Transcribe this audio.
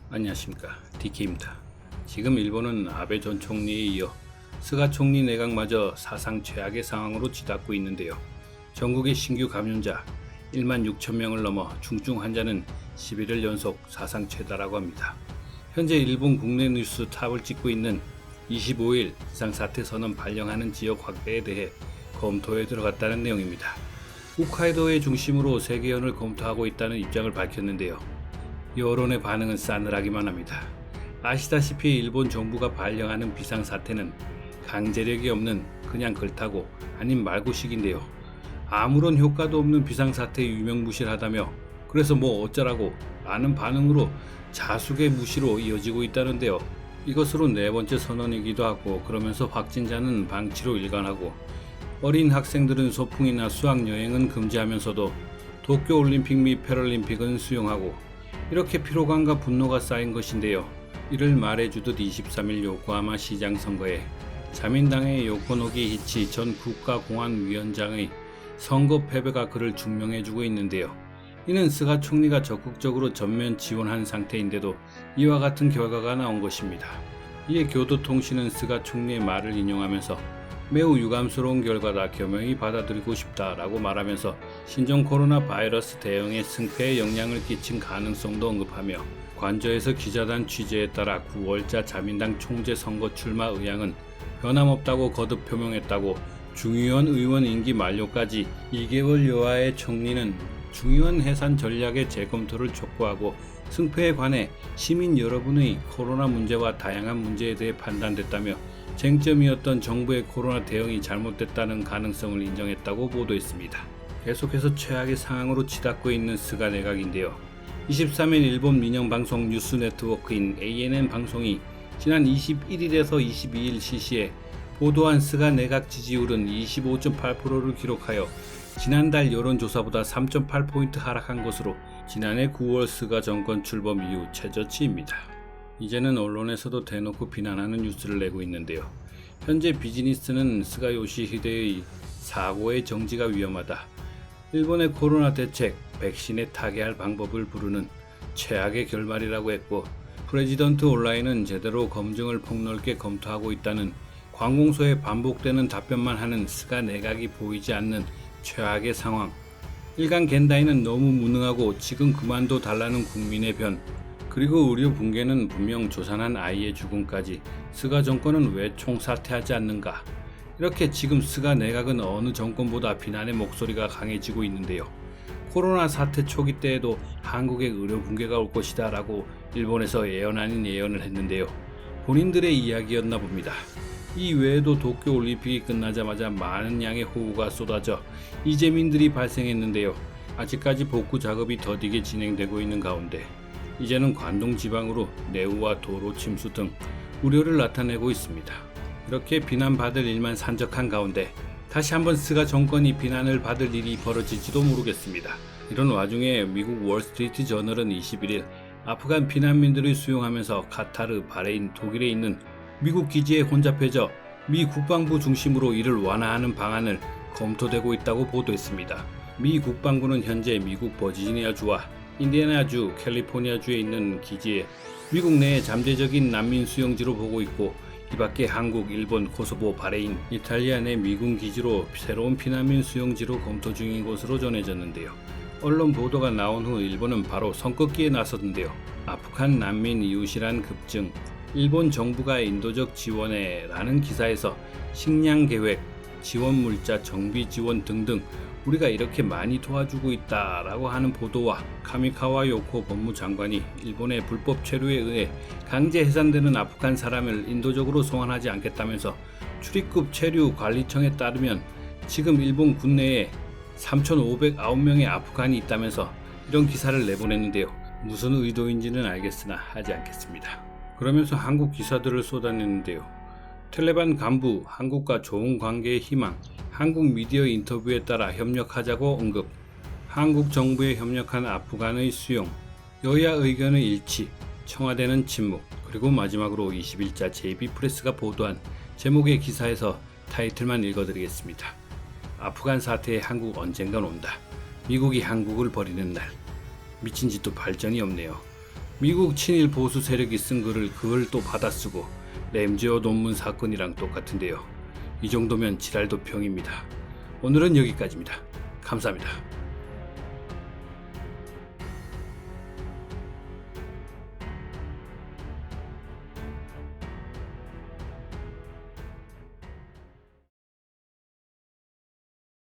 안녕하십니까, DK입니다. 지금 일본은 아베 전 총리에 이어 스가 총리 내각마저 사상 최악의 상황으로 치닫고 있는데요. 전국의 신규 감염자 1만 6천 명을 넘어 중증 환자는 11일 연속 사상 최다라고 합니다. 현재 일본 국내 뉴스 탑을 찍고 있는 25일 비상사태 선언 발령하는 지역 확대에 대해 검토에 들어갔다는 내용입니다. 홋카이도의 중심으로 세계연을 검토하고 있다는 입장을 밝혔는데요. 여론의 반응은 싸늘하기만 합니다. 아시다시피 일본 정부가 발령하는 비상사태는 강제력이 없는 그냥 그렇다고 아님 말고식인데요. 아무런 효과도 없는 비상사태 유명무실하다며 그래서 뭐 어쩌라고 라는 반응으로 자숙의 무시로 이어지고 있다는데요. 이것으로 네 번째 선언이기도 하고 그러면서 확진자는 방치로 일관하고 어린 학생들은 소풍이나 수학여행은 금지하면서도 도쿄올림픽 및 패럴림픽은 수용하고 이렇게 피로감과 분노가 쌓인 것인데요. 이를 말해주듯 23일 요코하마 시장 선거에 자민당의 요코노기 히치 전 국가공안위원장의 선거 패배가 그를 증명해주고 있는데요. 이는 스가 총리가 적극적으로 전면 지원한 상태인데도 이와 같은 결과가 나온 것입니다. 이에 교도통신은 스가 총리의 말을 인용하면서 매우 유감스러운 결과다 겸허히 받아들이고 싶다라고 말하면서 신종 코로나 바이러스 대응에 승패에 영향을 끼친 가능성도 언급하며 관저에서 기자단 취재에 따라 9월자 자민당 총재 선거 출마 의향은 변함없다고 거듭 표명했다고 중의원 의원 임기 만료까지 2개월 여하의 총리는 중의원 해산 전략의 재검토를 촉구하고 승패에 관해 시민 여러분의 코로나 문제와 다양한 문제에 대해 판단됐다며 쟁점이었던 정부의 코로나 대응이 잘못됐다는 가능성을 인정했다고 보도했습니다. 계속해서 최악의 상황으로 치닫고 있는 스가 내각인데요. 23일 일본 민영방송 뉴스 네트워크인 ANN 방송이 지난 21일에서 22일 시시에 보도한 스가 내각 지지율은 25.8%를 기록하여 지난달 여론조사보다 3.8포인트 하락한 것으로 지난해 9월 스가 정권 출범 이후 최저치입니다. 이제는 언론에서도 대놓고 비난하는 뉴스를 내고 있는데요. 현재 비즈니스는 스가 요시히데의 사고의 정지가 위험하다. 일본의 코로나 대책, 백신에 타개할 방법을 부르는 최악의 결말이라고 했고 프레지던트 온라인은 제대로 검증을 폭넓게 검토하고 있다는 관공서에 반복되는 답변만 하는 스가 내각이 보이지 않는 최악의 상황. 일간 겐다이는 너무 무능하고 지금 그만둬 달라는 국민의 변. 그리고 의료 붕괴는 분명 조산한 아이의 죽음까지 스가 정권은 왜 총사퇴하지 않는가? 이렇게 지금 스가 내각은 어느 정권보다 비난의 목소리가 강해지고 있는데요. 코로나 사태 초기 때에도 한국의 의료 붕괴가 올 것이다 라고 일본에서 예언 아닌 예언을 했는데요. 본인들의 이야기였나 봅니다. 이 외에도 도쿄올림픽이 끝나자마자 많은 양의 호우가 쏟아져 이재민들이 발생했는데요. 아직까지 복구 작업이 더디게 진행되고 있는 가운데 이제는 관동 지방으로 내우와 도로 침수 등 우려를 나타내고 있습니다. 이렇게 비난받을 일만 산적한 가운데 다시 한번 스가 정권이 비난을 받을 일이 벌어질지도 모르겠습니다. 이런 와중에 미국 월스트리트 저널은 21일 아프간 피난민들을 수용하면서 카타르, 바레인, 독일에 있는 미국 기지에 혼잡해져 미 국방부 중심으로 이를 완화하는 방안을 검토되고 있다고 보도했습니다. 미 국방부는 현재 미국 버지니아주와 인디애나주, 캘리포니아주에 있는 기지에 미국 내의 잠재적인 난민 수용지로 보고 있고 이 밖에 한국, 일본, 코소보, 바레인, 이탈리아 내 미군 기지로 새로운 피난민 수용지로 검토 중인 것으로 전해졌는데요. 언론 보도가 나온 후 일본은 바로 선긋기에 나섰는데요. 아프간 난민 이웃이란 급증, 일본 정부가 인도적 지원에 라는 기사에서 식량 계획, 지원 물자, 정비 지원 등등 우리가 이렇게 많이 도와주고 있다라고 하는 보도와 카미카와 요코 법무장관이 일본의 불법 체류에 의해 강제 해산되는 아프간 사람을 인도적으로 송환하지 않겠다면서 출입국 체류 관리청에 따르면 지금 일본 국내에 3,509명의 아프간이 있다면서 이런 기사를 내보냈는데요. 무슨 의도인지는 알겠으나 하지 않겠습니다. 그러면서 한국 기사들을 쏟아냈는데요. 텔레반 간부 한국과 좋은 관계의 희망, 한국 미디어 인터뷰에 따라 협력하자고 언급, 한국 정부에 협력한 아프간의 수용, 여야 의견의 일치, 청와대는 침묵, 그리고 마지막으로 20일자 JB프레스가 보도한 제목의 기사에서 타이틀만 읽어드리겠습니다. 아프간 사태에 한국 언젠간 온다. 미국이 한국을 버리는 날. 미친 짓도 발전이 없네요. 미국 친일 보수 세력이 쓴 글을 그걸 또 받아쓰고 램지어 논문 사건이랑 똑같은데요. 이 정도면 지랄도평입니다. 오늘은 여기까지입니다. 감사합니다.